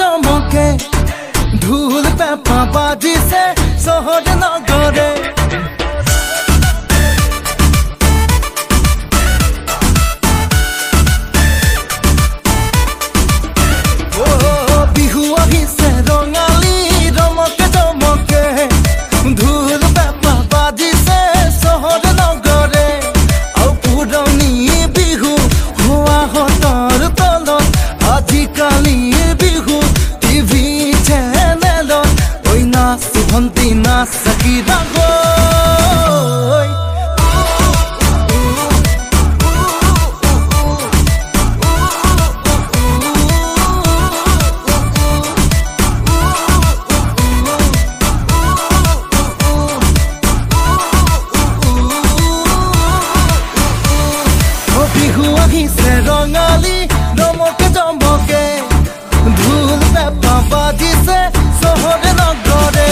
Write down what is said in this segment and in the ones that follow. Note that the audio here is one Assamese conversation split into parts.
চমকে ঢোল পেঁপা বাজিছে চহৰ নগৰে বিহু আহিছে ৰঙালী ৰমকে চমকে ঢোল পেঁপা বাজিছে চহৰ নগৰে আৰু পুৰণি বিহু হোৱা হতৰ তলত আজিকালি বিহু টিভি চেনেলত ঐ নাচ ভণ্টি নাচ চাকি ডাঙৰ বিহু আহিছে ৰঙালী ৰমকে চমকে ঢোল পেঁপা বাজিছে চহৰ নগৰে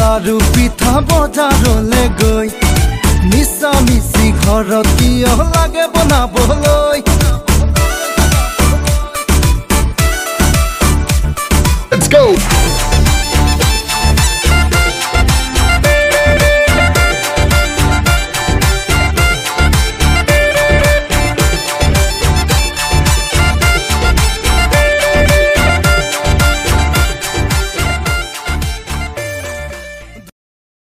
লাৰু পিঠা বজাৰলৈ গৈ মিছা মিছি ঘৰত কিয় লাগে বনাবলৈ Let's go!